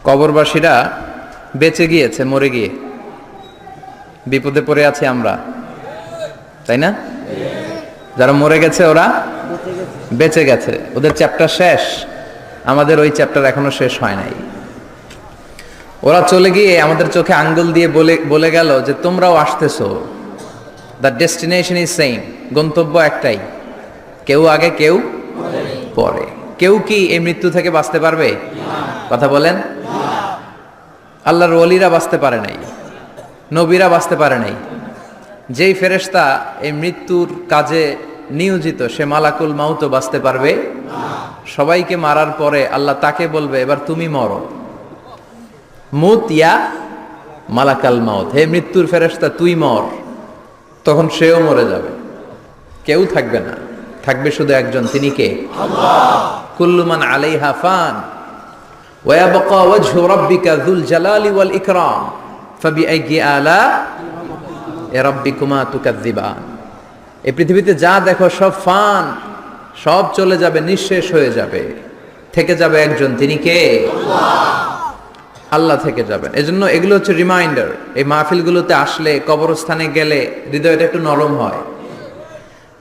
কবরবাসীরা বেঁচে গিয়েছে মরে গিয়ে, বিপদে পড়ে আছি আমরা, তাই না? যারা মরে গেছে ওরা বেঁচে গেছে, ওদের চ্যাপ্টার শেষ, আমাদের ওই চ্যাপ্টার এখনো শেষ হয় নাই। ওরা চলে গিয়ে আমাদের চোখে আঙ্গুল দিয়ে বলে গেল যে তোমরাও আসতেছো, দ্য ডেস্টিনেশন ইজ সেম, গন্তব্য একটাই, কেউ আগে কেউ পরে। কেউ কি এই মৃত্যু থেকে বাঁচতে পারবে? কথা বলেন। আল্লাহর ওলিরা বাঁচতে পারে নাই, নবীরা বাঁচতে পারে নাই। যেই ফেরেশতা এই মৃত্যুর কাজে নিয়োজিত সে মালাকুল মাউতও বাঁচতে পারবে? সবাইকে মারার পরে আল্লাহ তাকে বলবে এবার তুমি মরো, মুত ইয়া মালাকাল মাউত, হে মৃত্যুর ফেরেশতা তুই মর। তখন সেও মরে যাবে, কেউ থাকবে না, থাকবে শুধু একজন, তিনি কে? আল্লাহ। কুল্লু মান আলাইহা ফান ওয়া ইয়াবকা ওয়াজহু রাব্বিকা যুল জালালি ওয়াল ইকরাম ফাবিআইয়ি আলা রাব্বিকুমা তুকাযযিবান। এই পৃথিবীতে যা দেখো সব ফান, সব চলে যাবে, নিঃশেষ হয়ে যাবে, থেকে যাবে একজন, তিনি কে? আল্লাহ। আল্লাহ থেকে যাবেন। এজন্য এগুলো হচ্ছে রিমাইন্ডার। এই মাহফিলগুলোতে আসলে, কবরস্থানে গেলে হৃদয়টা একটু নরম হয়।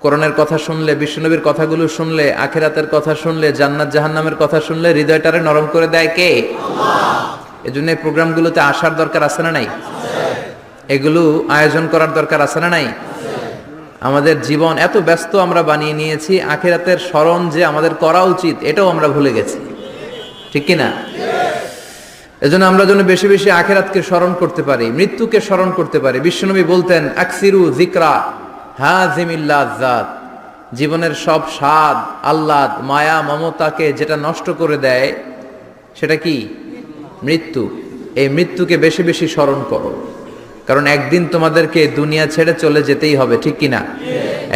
কোরআনের কথা শুনলে, বিশ্বনবীর কথাগুলো শুনলে, আখিরাতের কথা শুনলে, জান্নাত জাহান্নামের কথা শুনলে হৃদয়টারে নরম করে দেয় কে? আল্লাহ। এজন্য এই প্রোগ্রামগুলোতে আসার দরকার আছে না নাই? এগুলো আয়োজন করার দরকার আছে না নাই? আমাদের জীবন এত ব্যস্ত আমরা বানিয়ে নিয়েছি, আখিরাতের স্মরণ যে আমাদের করা উচিত এটাও আমরা ভুলে গেছি, ঠিক কি না? এজন্য আমরা যেন বেশি বেশি আখিরাতকে স্মরণ করতে পারি, মৃত্যুকে স্মরণ করতে পারি। বিশ্বনবী বলতেন আকসিরু যিকরা হাযিমিল লাযাত, জীবনের সব স্বাদ, আহ্লাদ, মায়া, মমতাকে যেটা নষ্ট করে দেয় সেটা কি? মৃত্যু। এই মৃত্যুকে বেশি বেশি স্মরণ করো, কারণ একদিন তোমাদেরকে দুনিয়া ছেড়ে চলে যেতেই হবে, ঠিক কিনা?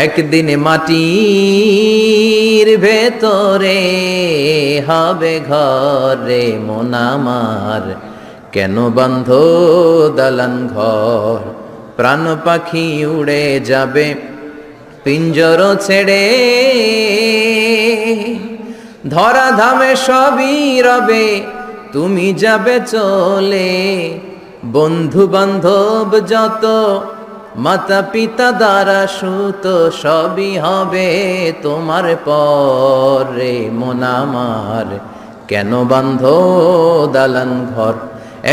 একদিন মাটির ভেতরে হবে ঘরে মন আমার, কেন বন্ধ দালান ঘর, প্রাণ পাখি উড়ে যাবে পিঞ্জর ছেড়ে, ধরা ধামে সবই রবে তুমি যাবে চলে, বন্ধু বান্ধব যত, মাতা পিতা দ্বারা সুত, সবই হবে তোমার পরে মন আমার, কেন বান্ধ দালান ঘর,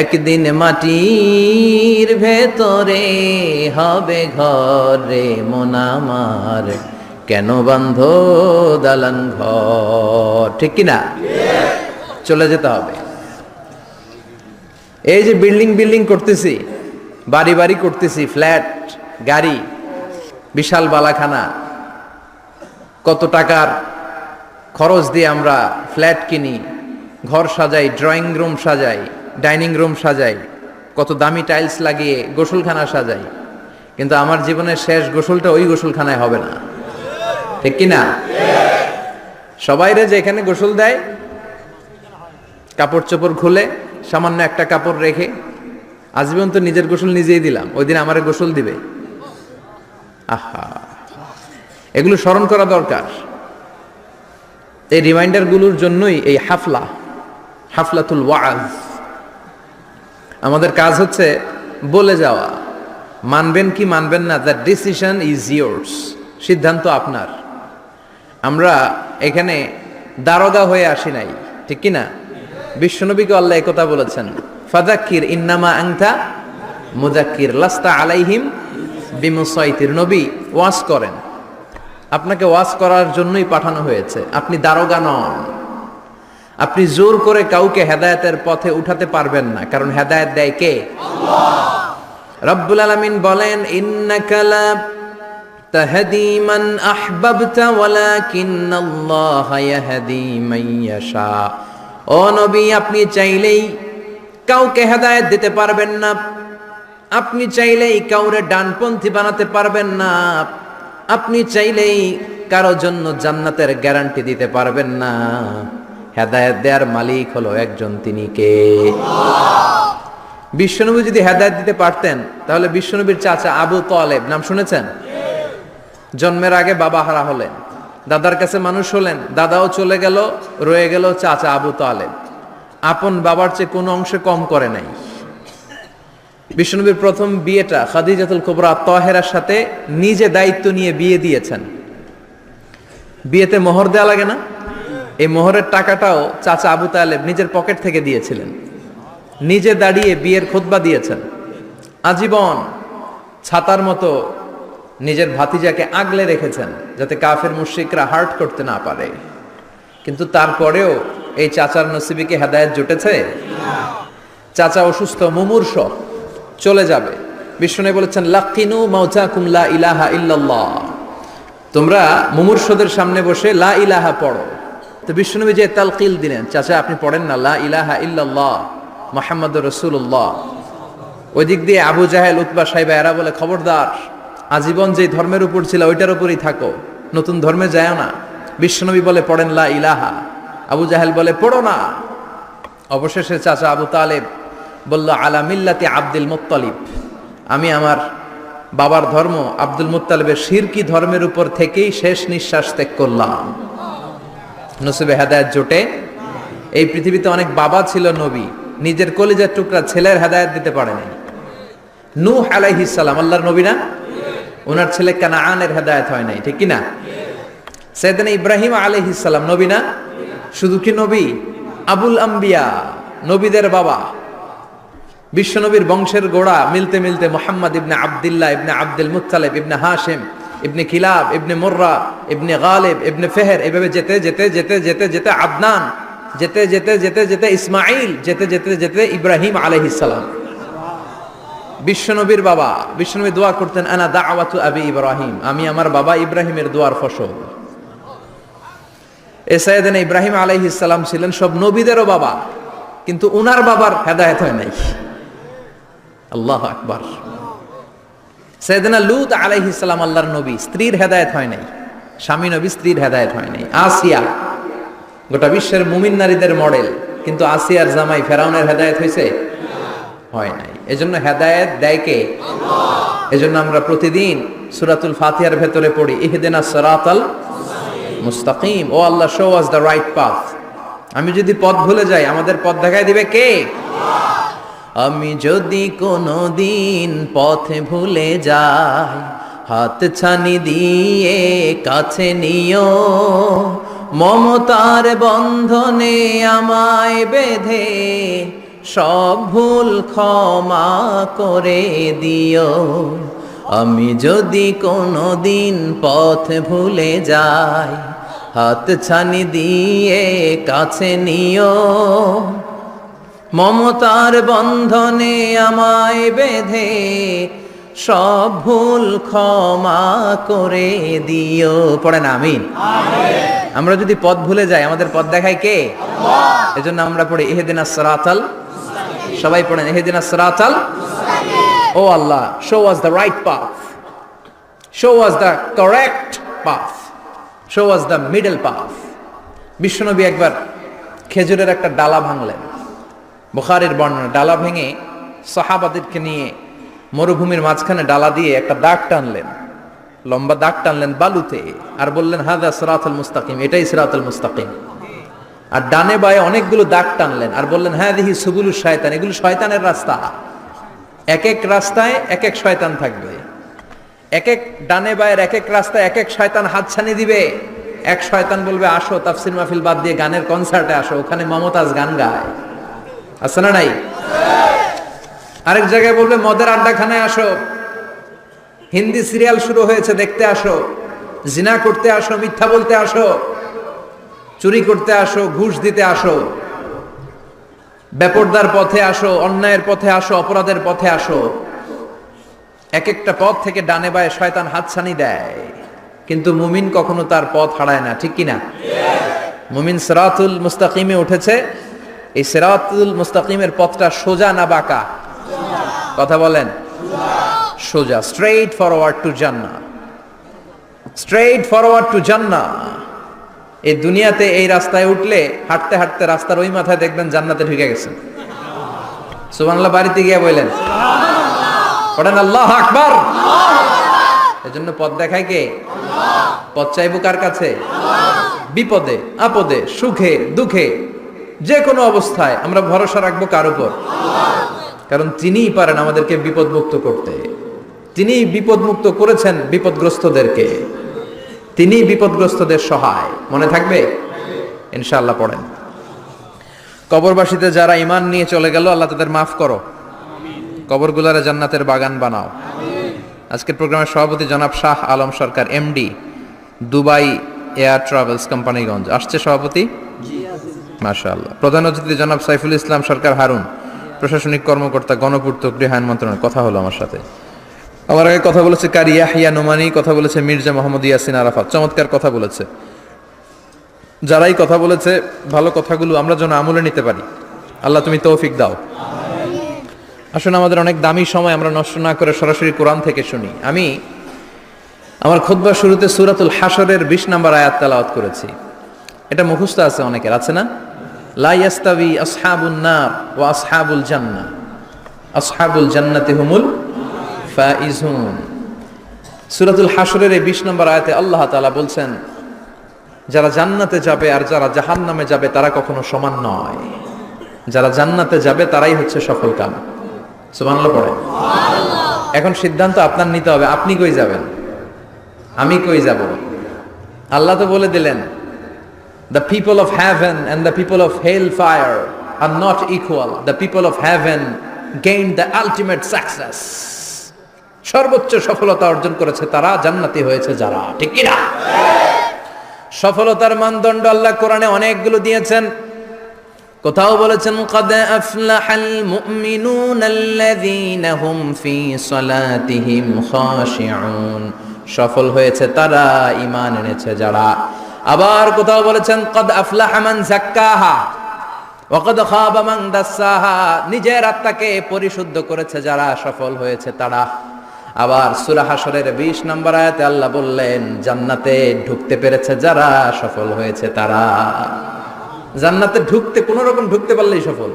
একদিন মাটির ভেতরে হবে ঘরে মন আমার, কেন বান্ধ দালান ঘর, ঠিক কিনা? চলে যেতে হবে। এই যে বিল্ডিং বিল্ডিং করতেছি, বাড়ি বাড়ি করতেছি, ফ্ল্যাট, গাড়ি, বিশাল বালাখানা, কত টাকার খরচ দিয়ে আমরা ফ্ল্যাট কিনি, ঘর সাজাই, ড্রয়িং রুম সাজাই, ডাইনিং রুম সাজাই, কত দামি টাইলস লাগিয়ে গোসলখানা সাজাই, কিন্তু আমার জীবনের শেষ গোসলটা ওই গোসলখানায় হবে না, ঠিক কিনা? সবাইরে যে এখানে গোসল দেয়, কাপড় চোপড় খুলে সামান্য একটা কাপড় রেখে, আজীবন তো নিজের গোসল নিজেই দিলাম, ওই দিন আমারে গোসল দিবে? আহা, এগুলো স্মরণ করা দরকার। এই রিমাইন্ডারগুলোর জন্যই এই হাফলাতুল ওয়াজ। আমাদের কাজ হচ্ছে বলে যাওয়া, মানবেন কি মানবেন না, দ্য ডিসিশন ইজ ইয়োর্স, সিদ্ধান্ত আপনার। আমরা এখানে দারোগা হয়ে আসি নাই, ঠিক কিনা? বিশ্বনবীকে আল্লাহ একথা বলেছেন, ফাযাক্কির ইন্নামা আনতা মুযাক্কির লাস্তা আলাইহিম বিমুসাইতির। নবী ওয়াজ করেন, আপনাকে ওয়াজ করার জন্যই পাঠানো হয়েছে, আপনি দারোগা নন। আপনি জোর করে কাউকে হেদায়েতের পথে উঠাতে পারবেন না, কারণ হেদায়েত দেয় কে? আল্লাহ। রব্বুল আলামিন বলেন ইন্নাকা লা তাহদি মান আহবাবতা ওয়ালাকিন্নাল্লাহা ইয়াহদি মান ইয়াশা। ও নবী, আপনি চাইলেই কাউকে হেদায়েত দিতে পারবেন না, আপনি চাইলেই কাউরে ডানপন্থী বানাতে পারবেন না, আপনি চাইলেই কারো জন্য জান্নাতের গ্যারান্টি দিতে পারবেন না। হেদায়েত দেওয়ার মালিক হলো একজন, তিনি কে? আল্লাহ। বিশ্বনবী যদি হেদায়েত দিতে পারতেন তাহলে বিশ্বনবীর চাচা আবু তালেব, নাম শুনেছেন? জন্মের আগে বাবা হারা হলেন, দাদার কাছে মানুষ হলেন, দাদাও চলে গেল, রয়ে গেল চাচা আবু তালেব। আপন বাবার চেয়ে কোনো অংশে কম করে নাই। বিশ্বনবীর প্রথম বিয়েটা খাদিজাতুল কুবরা তাহেরার সাথে নিজে দায়িত্ব নিয়ে বিয়ে দিয়েছেন। বিয়েতে মোহর দেওয়া লাগে না? এই মোহরের টাকাটাও চাচা আবু তালেব নিজের পকেট থেকে দিয়েছিলেন। নিজে দাঁড়িয়ে বিয়ের খুতবা দিয়েছেন। আজীবন ছাতার মতো নিজের ভাতিজাকে আগলে রেখেছেন যাতে কাফের মুশরিকরা হার্ট করতে না পারে। কিন্তু তারপরেও এই চাচার নসিবে কি হেদায়েত জুটেছে? চাচা অসুস্থ, মুমূর্ষ, চলে যাবে। বিষ্ণু বলেছেন লাকিনু মাউতাকুম লা ইলাহা ইল্লাল্লাহ, তোমরা মুমূর্ষদের সামনে বসে লা ইলাহা পড়ো। তো বিষ্ণুনবী যে তালকিল দিলেন, চাচা আপনি পড়েন না লা ইলাহা ইল্লাল্লাহ মুহাম্মাদুর রাসূলুল্লাহ। ওই দিক দিয়ে আবু জাহেল, উতবা, সাইবা এরা বলে খবরদার, আজীবন যে ধর্মের উপর ছিল ওইটার উপরই থাকো, নতুন ধর্মে যায় না। বিশ্বনবী বলে পড়েন লা ইলাহা, আবু জাহেল বলে পড়ো না। অবশেষে চাচা আবু তালেব বলল আলা মিল্লাতি আব্দুল মুত্তালিব, আমি আমার বাবার ধর্ম আব্দুল মুত্তালিবের শিরকি ধর্মের উপর থেকেই শেষ নিঃশ্বাস ত্যাগ করলাম। নসিবে হেদায়েত জোটে? এই পৃথিবীতে অনেক বাবা ছিল নবী, নিজের কলিজার টুকরা ছেলের হেদায়েত দিতে পারে নাই। নূহ আলাইহিস সালাম আল্লাহর নবী না? ওনার ছেলে কানাআনের হেদায়েত হয় নাই, ঠিক কি না? সাইয়েদনা ইব্রাহিম আলাইহিস সালাম নবী না? শুধু কি নবী, আবুল আম্বিয়া, নবীদের বাবা। বিশ্বনবীর বংশের গোড়া মিলতে মিলতে মুহাম্মদ ইবনে আব্দুল্লাহ ইবনে আব্দুল মুত্তালিব ইবনে হাশিম ইবনে কিলাব ইবনে মুররা ইবনে গালিব ইবনে ফেহের, এভাবে যেতে যেতে যেতে যেতে যেতে আদনান, যেতে যেতে যেতে যেতে ইসমাইল, যেতে যেতে যেতে ইব্রাহিম আলাইহিস সালাম। বিশ্বনবীর বাবা, বিশ্বনবী দোয়া করতেন আনা দাওয়াতু আবি ইব্রাহিম, আমি আমার বাবা ইব্রাহিমের দোয়ার ফসল। সাইয়েদনা ইব্রাহিম আলাইহিস সালাম ছিলেন সব নবীদেরও বাবা, কিন্তু উনার বাবার হেদায়েত হয় নাই। আল্লাহু আকবার। সাইয়েদনা লূত আলাইহিস সালাম আল্লাহর নবী, স্ত্রীর হেদায়েত হয় নাই। স্বামী নবী, স্ত্রীর হেদায়েত হয় নাই। আসিয়া গোটা বিশ্বের মুমিন নারীদের মডেল, কিন্তু আসিয়ার জামাই ফেরাউনের হেদায়েত হয়েছে? হয় নাই। এজন্য হেদায়েত দেয় কে? আল্লাহ। এজন্য আমরা প্রতিদিন সূরাতুল ফাতিহার ভেতরে পড়ি ইহদিনাস সিরাতাল মুস্তাকিম, ও আল্লাহ show us the right path. আমি যদি পথ ভুলে যাই, আমাদের পথ দেখায় দিবে কে? আল্লাহ। আমি যদি কোনো দিন পথে ভুলে যাই, হাত ছানি দিয়ে কাছে নিও, মমতার বন্ধনে আমায় বেঁধে সব ভুল ক্ষমা করে দিও। আমি যদি কোনো দিন পথ ভুলে যাই, হাত ছানি দিয়ে কাছে নিও, মমতার বন্ধনে আমায় বেঁধে সব ভুল ক্ষমা করে দিও। পড়েন আমিন। আমরা যদি পথ ভুলে যাই, আমাদের পথ দেখায় কে? আল্লাহ। এজন্য আমরা পড়ি ইহদিনাস সিরাতাল, সবাই পড়েন ইহদিনাস সিরাতাল। ও আল্লাহ, show us the right path, show us the correct path, show us the middle path. বিশ্বনবী একবার খেজুরের একটা ডালা ভাঙলেন, বুখারীর বর্ণনা। ডালা ভেঙে সাহাবাদেরকে নিয়ে মরুভূমির মাঝখানে ডালা দিয়ে একটা দাগ টানলেন, লম্বা দাগ টানলেন বালুতে, আর বললেন হাযা সিরাতুল মুস্তাকিম, এটাই সিরাতুল মুস্তাকিম। আর ডানে বায়ে অনেকগুলো দাগ টানলেন আর বললেন হাযিহি সুবুলুশ শায়তান, এগুলো শয়তানের রাস্তা। এক এক রাস্তায় এক এক শয়তান থাকবে, এক এক ডানে বায়ের এক এক রাস্তায় এক এক শয়তান হাতছানি দিবে। এক শয়তান বলবে আসো তাফসীর মাহফিল বাদ দিয়ে গানের কনসার্টে আসো, ওখানে মমতাজ গান গায়, আছে না নাই? আরেক জায়গায় বলবে মদের আড্ডাখানায় আসো, হিন্দি সিরিয়াল শুরু হয়েছে দেখতে আসো, জিনা করতে আসো, মিথ্যা বলতে আসো, চুরি করতে আসো, ঘুষ দিতে আসো, বেপরদার পথে আসো, অন্যায়ের পথে আসো, অপরাধের পথে আসো। এক একটা পথ থেকে ডানে বায়ে শয়তান হাতছানি দেয়, কিন্তু মুমিন কখনো তার পথ হারায় না, ঠিক কিনা? মুমিন সিরাতুল মুস্তাকিমে উঠেছে। এই সিরাতুল মুস্তাকিমের পথটা সোজা না বাঁকা? কথা বলেন। সোজা, স্ট্রেইট ফরওয়ার্ড টু জান্নাহ, স্ট্রেইট ফরওয়ার্ড টু জান্নাহ। এই দুনিয়াতে এই রাস্তায় উঠলে হাঁটতে হাঁটতে রাস্তার ওই মাথায় দেখবেন জান্নাতে ঢুকে গেছেন। সুবহানাল্লাহ। বাড়িতে গিয়ে বললেন পড়েন আল্লাহু আকবার। এজন্য পথ দেখায় কে? আল্লাহ। পথ চাইবো কার কাছে? আল্লাহ। বিপদে আপদে সুখে দুঃখে যে কোনো অবস্থায় আমরা ভরসা রাখবো কার উপর? কারণ তিনিই পারেন আমাদেরকে বিপদমুক্ত করতে। তিনি বিপদমুক্ত করেছেন বিপদগ্রস্তদেরকে, তিনি বিপদগ্রস্তদের সহায়। মনে থাকবে ইনশাআল্লাহ। পড়েন, কবরবাসীতে যারা ঈমান নিয়ে চলে গেল আল্লাহ তাদের মাফ করো, কবরগুলারে জান্নাতের বাগান বানাও। আজকের প্রোগ্রামের সভাপতি জনাব Shah Alam Sarkar, MD, Dubai air travels Companiganj আসছে সভাপতি, মাশাআল্লাহ। প্রধান অতিথি জনাব সাইফুল ইসলাম সরকার হারুন, প্রশাসনিক কর্মকর্তা, গণপূর্ত গৃহায়ণ মন্ত্রণালয়। কথা হলো আমার সাথে, আমার আগে কথা বলেছে কারি ইয়াহিয়া নোমানি, কথা বলেছে মির্জা মোহাম্মদ ইয়াসিন আরাফাত, চমৎকার কথা বলেছে। যারাই কথা বলেছে ভালো কথাগুলো আমরা যেন আমলে নিতে পারি, আল্লাহ তুমি তৌফিক দাও। আসুন আমাদের অনেক দামি সময় আমরা নষ্ট না করে সরাসরি কোরআন থেকে শুনি। আমি আমার খুতবার শুরুতে সূরাতুল হাশরের 20 নম্বর আয়াত তেলাওয়াত করেছি। এটা মুখস্থ আছে অনেকের, আছে না? লা ইয়াস্তাবি আসহাবুন নার ওয়া আসহাবুল জান্নাহ, আসহাবুল জান্নাতি হুমুল ফাইজুন। সূরাতুল হাশরের এই 20 নম্বর আয়াতে আল্লাহ তাআলা বলছেন যারা জান্নাতে যাবে আর যারা জাহান্নামে যাবে তারা কখনো সমান নয়। যারা জান্নাতে যাবে তারাই হচ্ছে সফল কাম। সুবহানাল্লাহ পড়ে। এখন সিদ্ধান্ত আপনার নিতে হবে, আপনি কই যাবেন, আমি কই যাব। আল্লাহ তো বলে দিলেন the people of heaven and the people of hellfire are not equal. The people of heaven gained the ultimate success. সর্বোচ্চ সফলতা অর্জন করেছে তারা, জান্নাতি হয়েছে যারা। ঠিক কি না? সফলতার মানদণ্ড আল্লাহ কোরআনে অনেকগুলো দিয়েছেন। কোথাও বলেছেন قد أفلح المؤمنون الذين هم في صلاتهم خاشعون, সফল হয়েছে তারা, ঈমান এনেছে যারা। আবার কোথাও বলেছেন قد أفلح من زكاها وقد خاب من دساها, নিজের আত্মাকে পরিশুদ্ধ করেছে যারা, সফল হয়েছে তারা। আবার সূরা হাশরের 20 নম্বর আয়াতে আল্লাহ বললেন জান্নাতে ঢুকতে পেরেছে যারা, সফল হয়েছে তারা। জান্নাতে ঢুকতে, কোন রকম ঢুকতে পারলেই সফল।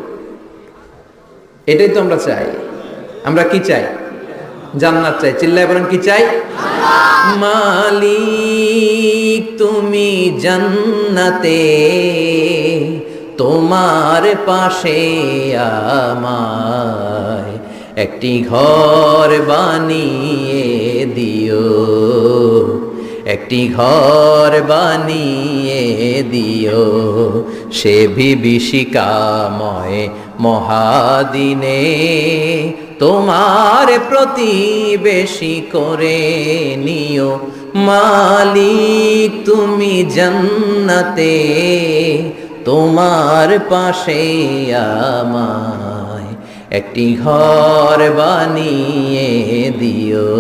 এটাই তো আমরা চাই। আমরা কি চাই? জান্নাত চাই। চিল্লায় বলেন কি চাই? মালিক তুমি জান্নাতে, তোমার পাশে আমায় একটি ঘর বানিয়ে দিও, একটি ঘর বানিয়ে দিও সে বিভীষিকাময় মহাদিনে, তোমার প্রতিবেশী করে নিও। মালিক তুমি জান্নাতে, তোমার পাশে আমায় একটি ঘর বানিয়ে দিও,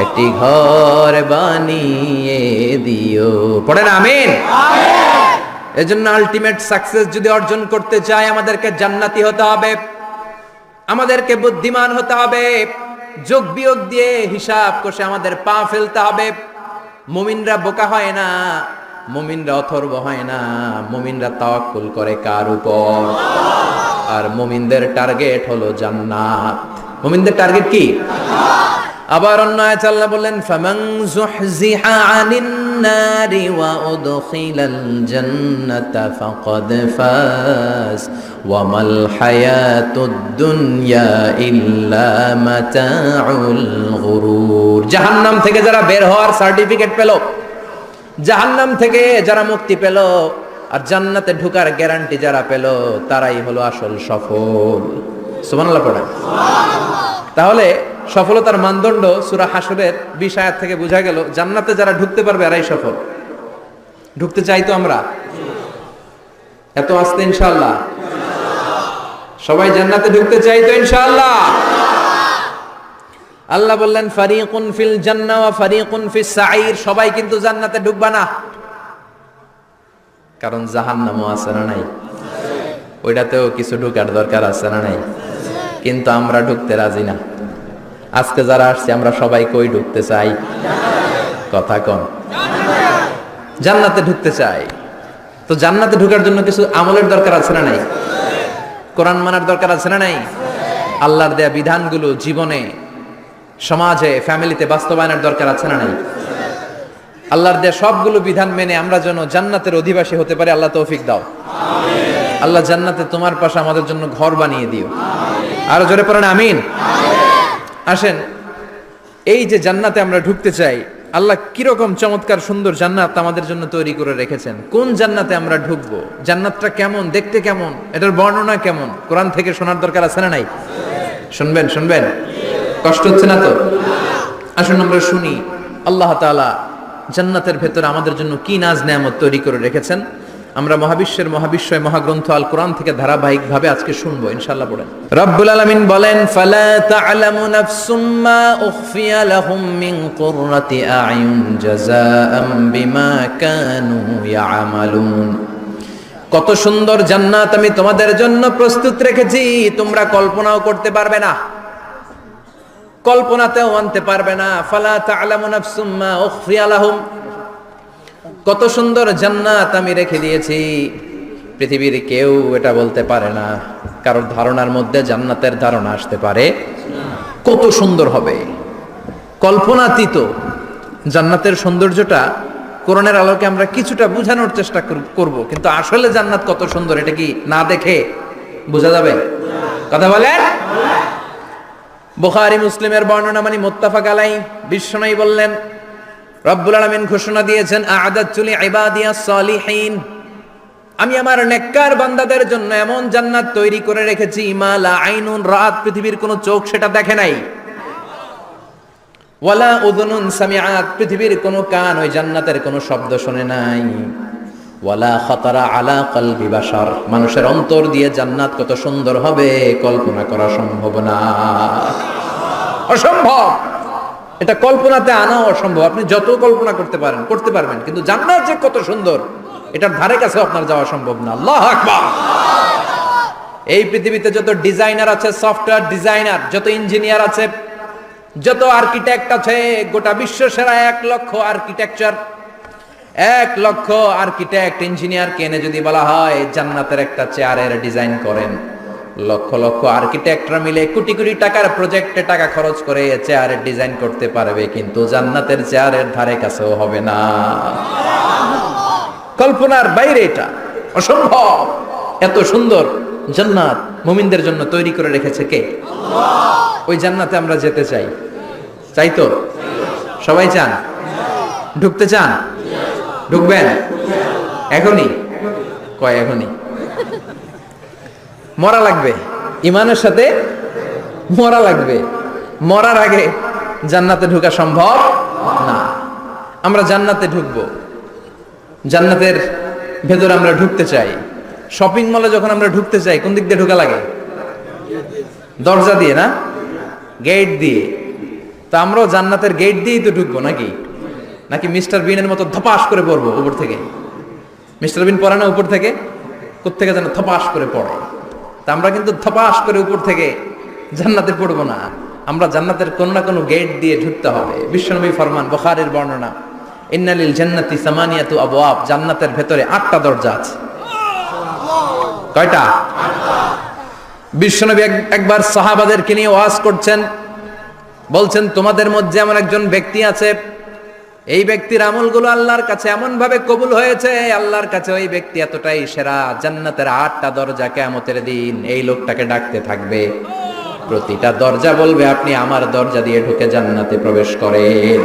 একটি ঘর বানিয়ে দিও। পড়েন আমিন। এজন্য আলটিমেট সাকসেস যদি অর্জন করতে চাই আমাদেরকে জান্নাতি হতে হবে, আমাদেরকে বুদ্ধিমান হতে হবে, যোগ বিয়োগ দিয়ে হিসাব কষে আমাদের পা ফেলতে হবে। মুমিনরা বোকা হয় না, মুমিনরা অথর্ব হয় না, মুমিনরা তাওয়াক্কুল করে কার উপর? আর মুমিনদের টার্গেট হলো জান্নাত। মুমিনদের টার্গেট কি? আবার অন্য আয়াতে আল্লাহ বললেন ফামান যুহজিহা আনিন নারি ওয়া উদখিলাল জান্নাতা ফাকাদ ফাজ ওয়া মাল হায়াতুদ দুনিয়া ইল্লা মাতাউল গুরুর। জাহান্নাম থেকে যারা বের হওয়ার সার্টিফিকেট পেল, জাহান্নাম থেকে যারা মুক্তি পেল আর জান্নাতে ঢোকার গ্যারান্টি যারা পেল, তারাই হলো আসল সফল। সুবহানাল্লাহ পড়েন। তাহলে সফলতার মানদণ্ড সূরা হাশরের 20 আয়াত থেকে বোঝা গেল জান্নাতে যারা ঢুকতে পারবে এরাই সফল। ঢুকতে চাই তো আমরা? এত আস্তে ইনশাআল্লাহ সবাই জান্নাতে ঢুকতে চাই তো ইনশাআল্লাহ? আল্লাহ বললেন ফারিকুন ফিল জান্নাহ ওয়া ফারিকুন ফিস সাঈর, সবাই কিন্তু জান্নাতে ঢুকবা না, কারণ জাহান্নামও আছে না নাই? ওইটাতেও কিছু ঢুকার দরকার আছে না নাই? কিন্তু আমরা ঢুকতে রাজি না। আজকে যারা আসছে আমরা সবাই কই ঢুকতে চাই? কথা কন। জান্নাতে ঢুকতে চাই। তো জান্নাতে ঢোকার জন্য কিছু আমলের দরকার আছে না নাই? কোরআন মানার দরকার আছে না নাই? আল্লাহর দেয়া বিধানগুলো জীবনে, সমাজে, ফ্যামিলিতে বাস্তবায়নের দরকার আছে না নাই? আল্লাহর দেয়া সবগুলো বিধান মেনে আমরা যেন জান্নাতের অধিবাসী হতে পারি। আল্লাহ তৌফিক দাও। আল্লাহ জান্নাতে তোমার পাশে আমাদের জন্য ঘর বানিয়ে দিও। আরো জোরে পড়েন আমিন। আসেন, এই যে জান্নাতে আমরা ঢুকতে চাই, আল্লাহ কিরকম চমৎকার সুন্দর জান্নাত আমাদের জন্য তৈরি করে রেখেছেন। কোন জান্নাতে আমরা ঢুকবো, জান্নাতটা কেমন, দেখতে কেমন, এটার বর্ণনা কেমন, কোরআন থেকে শোনার দরকার আছে না নাই? শুনবেন শুনবেন, কষ্ট হচ্ছে না তো? আসুন আমরা শুনি আল্লাহ তাআলা জান্নাতের ভেতরে আমাদের জন্য কি নাজ নেয়ামত তৈরি করে রেখেছেন। আমরা মহাবিশ্বের মহাবিশ্বয় মহাগ্রন্থ আল কোরআন থেকে ধারাবাহিকভাবে আজকে শুনবো ইনশাআল্লাহ। পড়েন। রব্বুল আলামিন বলেন, ফালা তা'লামু নাফসুম মা উখফিয়া লাহুম মিন কুররাতি আ'য়ুন জাযাআম বিমা কানু ইয়া'মালুন। কত সুন্দর জান্নাত আমি তোমাদের জন্য প্রস্তুত রেখেছি, তোমরা কল্পনাও করতে পারবে না, কল্পনাতেও আনতে পারবে না। ফালা তা'লামু নাফসুম মা উখফিয়া লাহুম, কত সুন্দর জান্নাত আমি রেখে দিয়েছি, পৃথিবীর কেউ এটা বলতে পারে না। কারোর ধারণার মধ্যে জান্নাতের ধারণা আসতে পারে কত সুন্দর হবে, কল্পনাতীত। জান্নাতের সৌন্দর্যটা কোরআনের আলোকে আমরা কিছুটা বোঝানোর চেষ্টা করব, কিন্তু আসলে জান্নাত কত সুন্দর এটা কি না দেখে বোঝা যাবে? কথা বলে। বুখারী মুসলিমের বর্ণনা মানে মুত্তাফাক আলাইহি, বিশ্বনবী বললেন, রব্বুল আলামিন ঘোষণা দিয়েছেন, আ'আদাতু লিইবাদিয়াস সালিহিন, আমি আমার নেককার বান্দাদের জন্য এমন জান্নাত তৈরি করে রেখেছি, মা লা আইনুন রাত, পৃথিবীর কোনো চোখ সেটা দেখে নাই, ওয়ালা উযুনুন সামিআত, পৃথিবীর কোনো কান ওই জান্নাতের কোনো শব্দ শুনে নাই, ওয়ালা খাতারা আলা কলবি বাশার, মানুষের অন্তর দিয়ে জান্নাত কত সুন্দর হবে কল্পনা করা সম্ভব না, অসম্ভব। এটা কল্পনাতে আনা অসম্ভব। আপনি যত কল্পনা করতে পারেন করতে পারবেন, কিন্তু জান্নাত যে কত সুন্দর এটার ধারে কাছে আপনার যাওয়া সম্ভব না। আল্লাহু আকবার। এই পৃথিবীতে যত ডিজাইনার আছে, সফটওয়্যার ডিজাইনার, যত ইঞ্জিনিয়ার আছে, যত আর্কিটেক্ট আছে, গোটা বিশ্ব সেরা 1 লক্ষ আর্কিটেকচার, 1 লক্ষ আর্কিটেক্ট ইঞ্জিনিয়ারকে এনে যদি বলা হয় জান্নাতের একটা চেয়ারের ডিজাইন করেন, লক্ষ লক্ষ আর্কিটেক্টরা মিলে কোটি কোটি টাকার প্রজেক্টে টাকা খরচ করে চেয়ারের ডিজাইন করতে পারবে, কিন্তু জান্নাতের চেয়ারের ধারে কাছেও হবে না। কল্পনার বাইরে, এটা অসম্ভব। এত সুন্দর জান্নাত মুমিনদের জন্য তৈরি করে রেখেছে কে? আল্লাহ। ওই জান্নাতে আমরা যেতে চাই, চাই তো? সবাই চান? ঢুকতে চান? ঢুকবেন এখনই? কয় এখনই? মরা লাগবে, ইমানের সাথে মরা লাগবে। মরার আগে জান্নাতে ঢোকা সম্ভব না। আমরা জান্নাতে ঢুকবো, জান্নাতের ভেতরে আমরা ঢুকতে চাই। শপিং মলে যখন আমরা ঢুকতে চাই কোন দিক দিয়ে ঢোকা লাগে? দরজা দিয়ে না, গেট দিয়ে। তা আমরাও জান্নাতের গেট দিয়েই তো ঢুকবো নাকি? নাকি মিস্টার বিনের মতো ধপাস করে পড়বো উপর থেকে? মিস্টার বিন পড়ে না উপর থেকে? কোত্থেকে যেন ধপাস করে পড়ে। তা আমরা কিন্তু ধপাস করে উপর থেকে জান্নাতে পড়বো না, আমরা জান্নাতের কোন না কোনো গেট দিয়ে ঢুকতে হবে। বিশ্বনবী ফরমান, বুখারীর বর্ণনা, ইন্নালিল জান্নাতি সামানিয়াতু আবওয়াব, জান্নাতের ভেতরে 8টা দরজা আছে। কয়টা? বিশ্বনবী একবার সাহাবাদেরকে নিয়ে ওয়াজ করছেন, বলছেন তোমাদের মধ্যে এমন একজন ব্যক্তি আছে, এই ব্যক্তির আমলগুলো আল্লাহর কাছে এমন ভাবে কবুল হয়েছে, আল্লাহর কাছে ওই ব্যক্তি এতটাই সেরা, জান্নাতের 8টা দরজা কিয়ামতের দিন এই লোকটাকে ডাকতে থাকবে, প্রতিটা দরজা বলবে আপনি আমার দরজা দিয়ে ঢুকে জান্নাতে প্রবেশ করেন।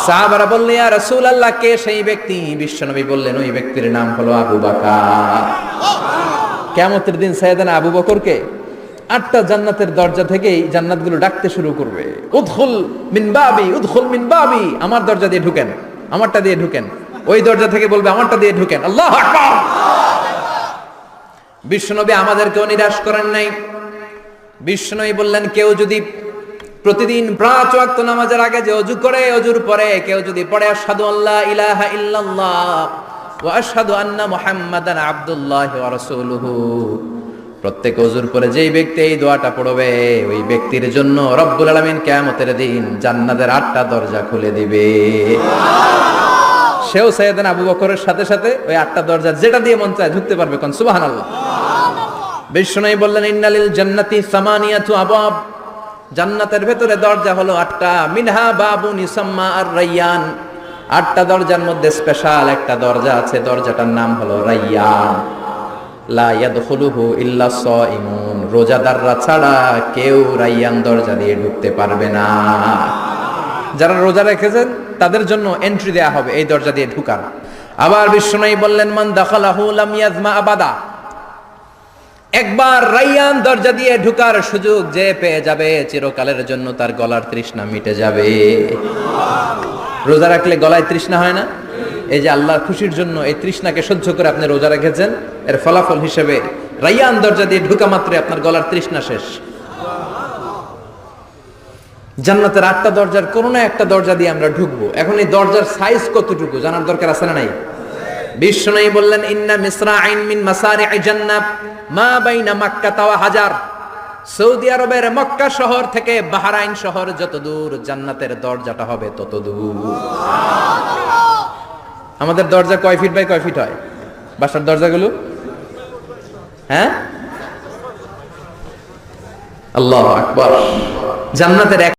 সাহাবারা বললেন, ইয়া রাসূলুল্লাহ, কে সেই ব্যক্তি? বিশ্বনবী বললেন, ওই ব্যক্তির নাম হলো আবু বকর। কিয়ামতের দিন সাইয়েদনা আবু বকরকে 8টা জান্নাতের দরজা থেকেই জান্নাতগুলো ডাকতে শুরু করবে, উদখুল মিন বাবি, উদখুল মিন বাবি, আমার দরজা দিয়ে ঢুকেন, আমারটা দিয়ে ঢুকেন। ওই দরজা থেকে বলবে আমারটা দিয়ে ঢুকেন। আল্লাহু আকবার। বিশ্বনবী আমাদেরকেও নিরাশ করেন নাই। বিশ্বনবী বললেন, কেউ যদি প্রতিদিন 5 ওয়াক্ত নামাজের আগে যে ওযু করে, ওযুর পরে কেউ যদি পড়ে আশহাদু আল্লা ইলাহা ইল্লাল্লাহ ওয়া আশহাদু আন্না মুহাম্মাদান আবদুল্লাহি ওয়া রাসূলুহু, প্রত্যেক ওযুর পরে যেই ব্যক্তি এই দোয়াটা পড়বে, ওই ব্যক্তির জন্য রব্বুল আলামিন কিয়ামতের দিন জান্নাতের 8টা দরজা খুলে দিবে। সেও সাইয়েদনা আবু বকরের সাথে সাথে ওই 8টা দরজা যেটা দিয়ে মন চায় ঢুকতে পারবে। কোন সুবহানাল্লাহ। বিশ্বনবী বললেন, ইন্নালিল জান্নাতি সামানিয়াতু আবওয়াব, জান্নাতের ভেতরে দরজা হলো 8টা, মিনহা বাবুন ইউসাম্মা আর রায়্যান, 8টা দরজার মধ্যে স্পেশাল একটা দরজা আছে, দরজাটার নাম হলো রাইয়ান। লা ইয়াদখুলুহু ইল্লা সাইমুন, রোজাদাররা ছাড়া কেউ রাইয়ান দরজা দিয়ে ঢুকতে পারবে না। যারা রোজা রেখেছেন তাদের জন্য এন্ট্রি দেয়া হবে এই দরজা দিয়ে ঢুকার। আবার বিশ্বনবী বললেন, মান দাখালাহু লাম ইয়াজমা আবাদা, একবার রাইয়ান দরজা দিয়ে ঢুকার সুযোগ যে পেয়ে যাবে, চিরকালের জন্য তার গলার তৃষ্ণা মিটে যাবে। রোজা রাখলে গলায় তৃষ্ণা হয় না? এই যে আল্লাহর খুশির জন্য এই তৃষ্ণাকে সহ্য করে আপনি রোজা রেখেছেন, এর ফলাফল হিসেবে রাইয়ান দরজা দিয়ে ঢুকা মাত্রই আপনার গলার তৃষ্ণা শেষ। জান্নাতের 8টা দরজার কোন না একটা দরজা দিয়ে আমরা ঢুকবো। এখন এই দরজার সাইজ কতটুকু জানার দরকার আছে না নাই? বিশ্বনবী বললেন, ইন্না মিসরাইন মিন মাসারি'i জান্নাত মা বাইনা মাক্কা ওয়া হাজার, সৌদি আরবের মক্কা শহর থেকে বাহরাইন শহর যত দূর, জান্নাতের দরজাটা হবে তত দূর। আমাদের দরজা কয় ফিট বাই কয় ফিট হয় বাসার দরজাগুলো? হ্যাঁ, আল্লাহু আকবার। জান্নাতের